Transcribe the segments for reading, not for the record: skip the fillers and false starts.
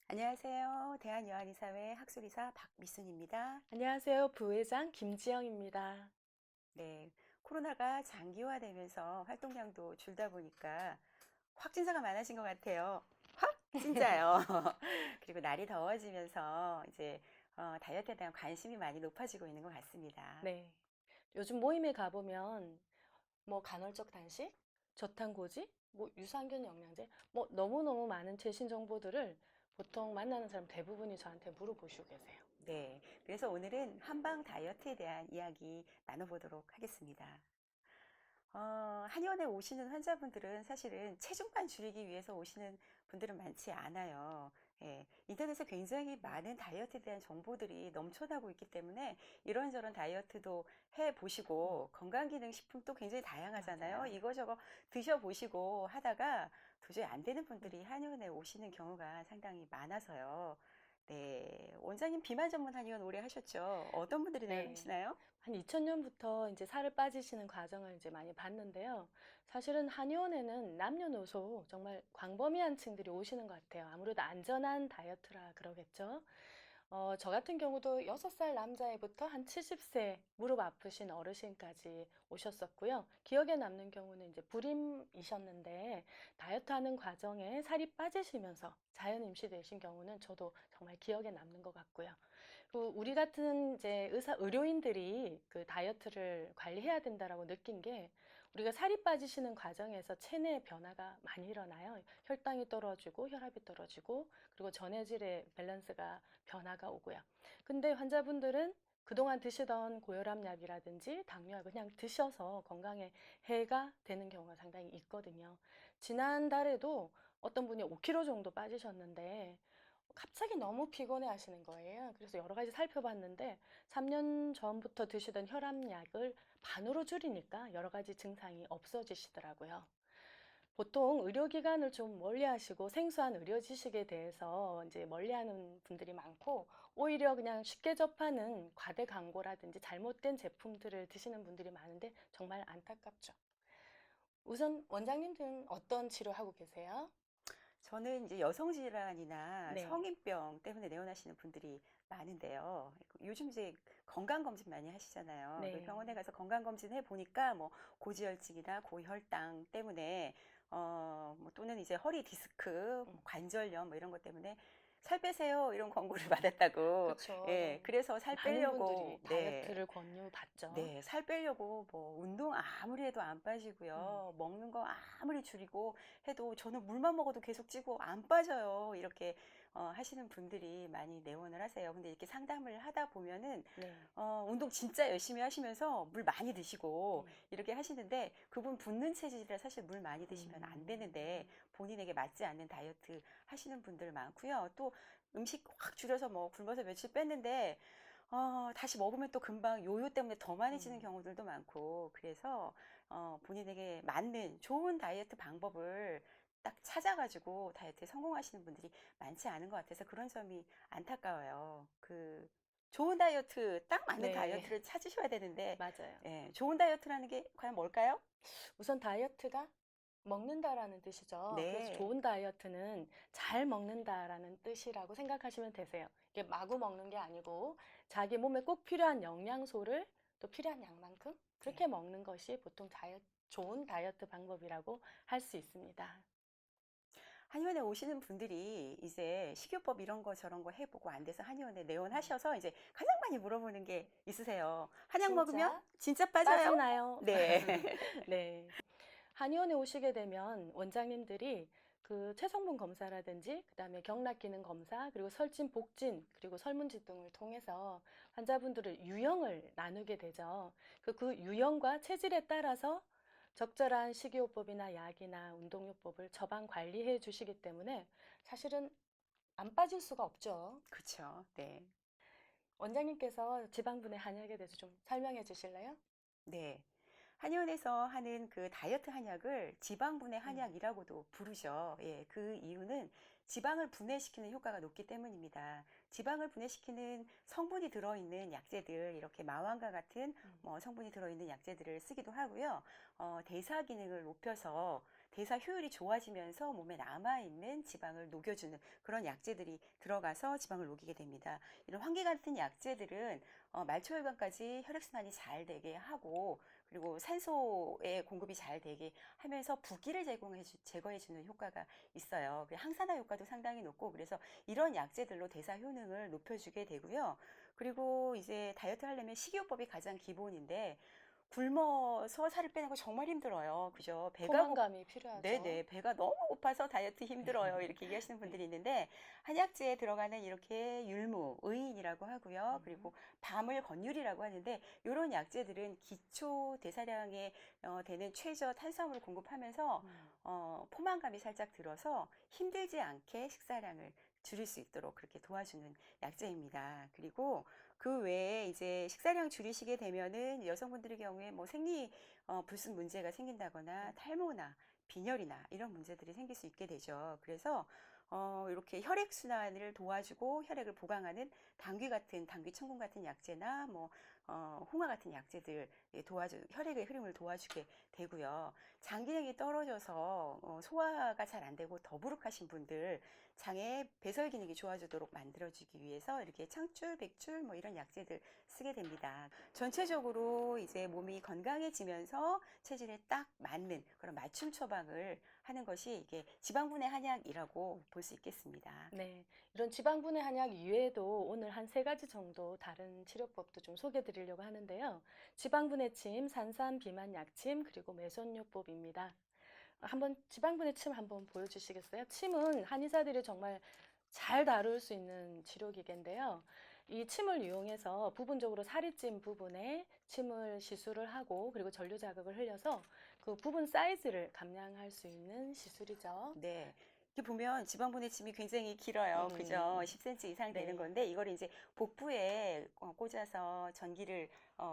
안녕하세요. 대한요한의사회 학술이사 박미순입니다. 안녕하세요. 부회장 김지영입니다. 네, 코로나가 장기화되면서 활동량도 줄다 보니까 확진자가 많아진 것 같아요. 확진자요. 그리고 날이 더워지면서 이제 다이어트에 대한 관심이 많이 높아지고 있는 것 같습니다. 네. 요즘 모임에 가보면 뭐 간헐적 단식, 저탄고지, 뭐 유산균 영양제, 뭐 너무너무 많은 최신 정보들을 보통 만나는 사람 대부분이 저한테 물어보시고 계세요. 네, 그래서 오늘은 한방 다이어트에 대한 이야기 나눠보도록 하겠습니다. 한의원에 오시는 환자분들은 사실은 체중만 줄이기 위해서 오시는 분들은 많지 않아요. 예, 인터넷에 굉장히 많은 다이어트에 대한 정보들이 넘쳐나고 있기 때문에 이런저런 다이어트도 음, 해보시고 건강기능식품도 굉장히 다양하잖아요. 맞아요. 이거저거 드셔보시고 하다가 도저히 안 되는 음, 분들이 한의원에 오시는 경우가 상당히 많아서요. 네, 원장님 비만 전문 한의원 오래 하셨죠? 어떤 분들이 네. 하시나요? 한 2000년부터 이제 살을 빠지시는 과정을 이제 많이 봤는데요. 사실은 한의원에는 남녀노소 정말 광범위한 층들이 오시는 것 같아요. 아무래도 안전한 다이어트라 그러겠죠. 저 같은 경우도 6살 남자애부터 한 70세 무릎 아프신 어르신까지 오셨었고요. 기억에 남는 경우는 이제 불임이셨는데 다이어트 하는 과정에 살이 빠지시면서 자연 임시되신 경우는 저도 정말 기억에 남는 것 같고요. 그 우리 같은 이제 의료인들이 그 다이어트를 관리해야 된다라고 느낀 게 우리가 살이 빠지시는 과정에서 체내 변화가 많이 일어나요. 혈당이 떨어지고 혈압이 떨어지고 그리고 전해질의 밸런스가 변화가 오고요. 근데 환자분들은 그동안 드시던 고혈압 약이라든지 당뇨약을 그냥 드셔서 건강에 해가 되는 경우가 상당히 있거든요. 지난달에도 어떤 분이 5kg 정도 빠지셨는데 갑자기 너무 피곤해 하시는 거예요. 그래서 여러 가지 살펴봤는데 3년 전부터 드시던 혈압약을 반으로 줄이니까 여러 가지 증상이 없어지시더라고요. 보통 의료기관을 좀 멀리 하시고 생소한 의료 지식에 대해서 이제 멀리 하는 분들이 많고 오히려 그냥 쉽게 접하는 과대 광고라든지 잘못된 제품들을 드시는 분들이 많은데 정말 안타깝죠. 우선 원장님들은 어떤 치료하고 계세요? 저는 이제 여성 질환이나 네. 성인병 때문에 내원하시는 분들이 많은데요. 요즘 이제 건강 검진 많이 하시잖아요. 그 네. 병원에 가서 건강 검진 해 보니까 뭐 고지혈증이나 고혈당 때문에 뭐 또는 이제 허리 디스크, 음. 뭐 관절염 뭐 이런 것 때문에 살 빼세요 이런 권고를 받았다고. 그쵸. 예, 네. 그래서 살 많은 빼려고 분들이 네. 다이어트를 권유받죠. 네, 살 빼려고 뭐 운동 아무리 해도 안 음. 빠지고요. 먹는 거 아무리 줄이고 해도 저는 물만 먹어도 계속 찌고 안 빠져요. 이렇게 하시는 분들이 많이 내원을 하세요. 근데 이렇게 상담을 하다 보면은 네. 운동 진짜 열심히 하시면서 물 많이 드시고 음. 이렇게 하시는데 그분 붓는 체질이라 사실 물 많이 드시면 안 되는데 음. 본인에게 맞지 않는 다이어트 하시는 분들 많고요. 또 음식 확 줄여서 뭐 굶어서 며칠 뺐는데 다시 먹으면 또 금방 요요 때문에 더 많이 찌는 음. 경우들도 많고, 그래서, 본인에게 맞는 좋은 다이어트 방법을 딱 찾아가지고 다이어트에 성공하시는 분들이 많지 않은 것 같아서 그런 점이 안타까워요. 좋은 다이어트, 딱 맞는 네. 다이어트를 찾으셔야 되는데, 맞아요. 예, 좋은 다이어트라는 게 과연 뭘까요? 우선 다이어트가 먹는다라는 뜻이죠. 그래서 네. 좋은 다이어트는 잘 먹는다라는 뜻이라고 생각하시면 되세요. 이게 마구 먹는 게 아니고 자기 몸에 꼭 필요한 영양소를 또 필요한 양만큼 그렇게 네. 먹는 것이 보통 좋은 다이어트 방법이라고 할 수 있습니다. 한의원에 오시는 분들이 이제 식이요법 이런 거 저런 거 해보고 안 돼서 한의원에 음. 내원하셔서 이제 가장 많이 물어보는 게 있으세요. 한약 먹으면 진짜 진짜 빠져요? 빠지나요? 네. 네. 한의원에 오시게 되면 원장님들이 그 체성분 검사라든지 그다음에 경락 기능 검사 그리고 설진 복진 그리고 설문지 등을 통해서 환자분들을 유형을 나누게 되죠. 그 유형과 체질에 따라서 적절한 식이요법이나 약이나 운동요법을 처방 관리해 주시기 때문에 사실은 안 빠질 수가 없죠. 그쵸. 네. 원장님께서 지방분해 한약에 대해서 좀 설명해 주실래요? 네. 한의원에서 하는 그 다이어트 한약을 지방분해 음. 한약이라고도 부르죠. 예, 그 이유는 지방을 분해시키는 효과가 높기 때문입니다. 지방을 분해시키는 성분이 들어있는 약재들, 이렇게 마왕과 같은 음. 뭐 성분이 들어있는 약재들을 쓰기도 하고요. 대사 기능을 높여서 대사 효율이 좋아지면서 몸에 남아있는 지방을 녹여주는 그런 약재들이 들어가서 지방을 녹이게 됩니다. 이런 환기 같은 약재들은 말초혈관까지 혈액순환이 잘 되게 하고 그리고 산소의 공급이 잘 되게 하면서 부기를 제거해주는 효과가 있어요. 항산화 효과도 상당히 높고 그래서 이런 약재들로 대사 효능을 높여주게 되고요. 그리고 이제 다이어트 하려면 식이요법이 가장 기본인데 굶어서 살을 빼는 거 정말 힘들어요. 그죠? 포만감이 필요하죠. 네네. 배가 너무 고파서 다이어트 힘들어요. 이렇게 얘기하시는 분들이 있는데, 한약재에 들어가는 이렇게 율무, 의인이라고 하고요. 그리고 밤을 건율이라고 하는데, 이런 약재들은 기초 대사량에 되는 최저 탄수화물을 공급하면서, 포만감이 살짝 들어서 힘들지 않게 식사량을 줄일 수 있도록 그렇게 도와주는 약재입니다. 그리고 그 외에 이제 식사량 줄이시게 되면은 여성분들의 경우에 뭐 불순 문제가 생긴다거나 탈모나 빈혈이나 이런 문제들이 생길 수 있게 되죠. 그래서 이렇게 혈액순환을 도와주고 혈액을 보강하는 당귀 천국 같은 약재나 뭐 홍화 같은 약재들 혈액의 흐름을 도와주게 되고요. 장기력이 떨어져서 소화가 잘 안 되고 더부룩하신 분들 장의 배설 기능이 좋아지도록 만들어주기 위해서 이렇게 창출, 백출 뭐 이런 약재들 쓰게 됩니다. 전체적으로 이제 몸이 건강해지면서 체질에 딱 맞는 그런 맞춤 처방을 하는 것이 이게 지방분해 한약이라고 볼 수 있겠습니다. 네, 이런 지방분해 한약 이외에도 오늘 한 3가지 정도 다른 치료법도 좀 소개해 드리려고 하는데요. 지방분해침, 산삼 비만 약침, 그리고 메손요법입니다. 한번 지방분해 침 한번 보여주시겠어요? 침은 한의사들이 정말 잘 다룰 수 있는 치료기계인데요. 이 침을 이용해서 부분적으로 살이 찐 부분에 침을 시술을 하고 그리고 전류 자극을 흘려서 그 부분 사이즈를 감량할 수 있는 시술이죠. 네. 이렇게 보면 지방분해침이 굉장히 길어요. 그죠? 10cm 이상 되는 네. 건데 이걸 이제 복부에 꽂아서 전기를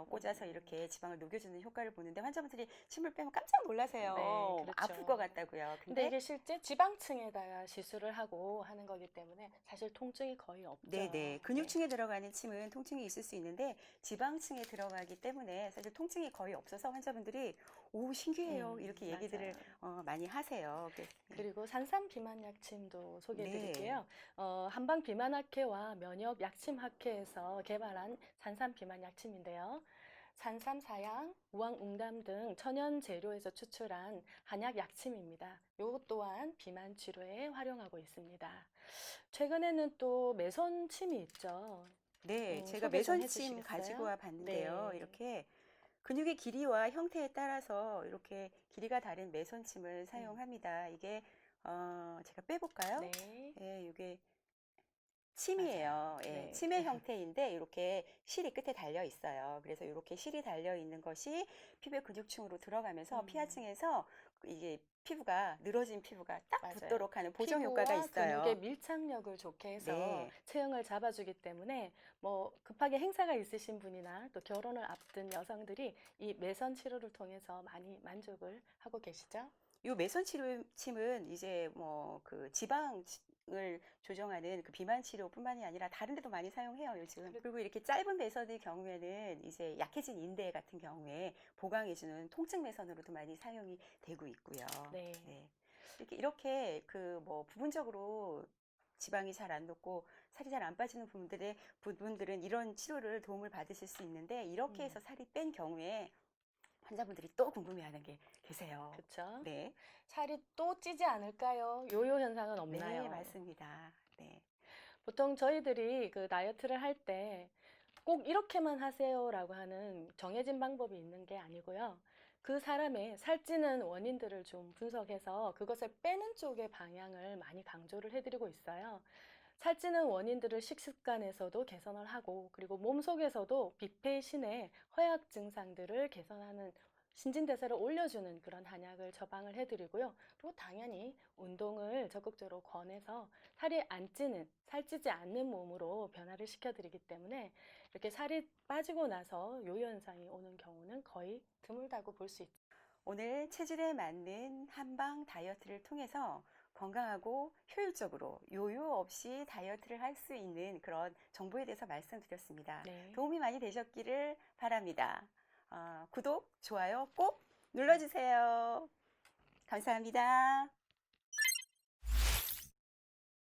꽂아서 이렇게 지방을 녹여주는 효과를 보는데 환자분들이 침을 빼면 깜짝 놀라세요. 네, 아플 그렇죠. 것 같다고요. 근데 이게 실제 지방층에다가 시술을 하고 하는 거기 때문에 사실 통증이 거의 없죠. 네네. 네. 근육층에 들어가는 침은 통증이 있을 수 있는데 지방층에 들어가기 때문에 사실 통증이 거의 없어서 환자분들이 오, 신기해요. 이렇게 얘기들을 맞아요. 많이 하세요. 그리고 산삼 비만 약침도 소개해 네. 드릴게요. 한방 비만학회와 면역 약침학회에서 개발한 산삼 비만 약침인데요. 산삼 사양, 우황웅담 등 천연 재료에서 추출한 한약 약침입니다. 이것 또한 비만 치료에 활용하고 있습니다. 최근에는 또 매선침이 있죠. 네, 제가 소개 좀 매선침 가지고 해주시겠어요? 와 봤는데요. 네. 이렇게 근육의 길이와 형태에 따라서 이렇게 길이가 다른 매선침을 사용합니다. 이게 제가 빼볼까요? 네. 예, 이게 맞아요. 침이에요. 예, 네. 침의 형태인데 이렇게 실이 끝에 달려 있어요. 그래서 이렇게 실이 달려 있는 것이 피부의 근육층으로 들어가면서 피하층에서 이게 늘어진 피부가 딱 맞아요. 붙도록 하는 보정 효과가 피부와 근육의 있어요. 밀착력을 좋게 해서 네. 체형을 잡아주기 때문에 뭐 급하게 행사가 있으신 분이나 또 결혼을 앞둔 여성들이 이 매선 치료를 통해서 많이 만족을 하고 계시죠? 요 매선 치료침은 이제 뭐 그 지방을 조정하는 그 비만 치료뿐만이 아니라 다른 데도 많이 사용해요, 요즘. 그리고 이렇게 짧은 매선의 경우에는 이제 약해진 인대 같은 경우에 보강해주는 통증 매선으로도 많이 사용이 되고 있고요. 네. 네. 이렇게 그 뭐 부분적으로 지방이 잘 안 녹고 살이 잘 안 빠지는 부분들은 이런 치료를 도움을 받으실 수 있는데 이렇게 해서 살이 뺀 경우에 환자분들이 또 궁금해하는 게 계세요. 그렇죠. 네. 살이 또 찌지 않을까요? 요요 현상은 네, 없나요? 맞습니다. 네. 보통 저희들이 그 다이어트를 할 때 꼭 이렇게만 하세요라고 하는 정해진 방법이 있는 게 아니고요. 그 사람의 살찌는 원인들을 좀 분석해서 그것을 빼는 쪽의 방향을 많이 강조를 해드리고 있어요. 살찌는 원인들을 식습관에서도 개선을 하고 그리고 몸속에서도 비폐신의 허약 증상들을 개선하는 신진대사를 올려주는 그런 한약을 처방을 해드리고요. 또 당연히 운동을 적극적으로 권해서 살이 안 찌는, 살찌지 않는 몸으로 변화를 시켜드리기 때문에 이렇게 살이 빠지고 나서 요요 현상이 오는 경우는 거의 드물다고 볼 수 있죠. 오늘 체질에 맞는 한방 다이어트를 통해서 건강하고 효율적으로 요요 없이 다이어트를 할 수 있는 그런 정보에 대해서 말씀드렸습니다. 네. 도움이 많이 되셨기를 바랍니다. 구독, 좋아요 꼭 눌러주세요. 감사합니다.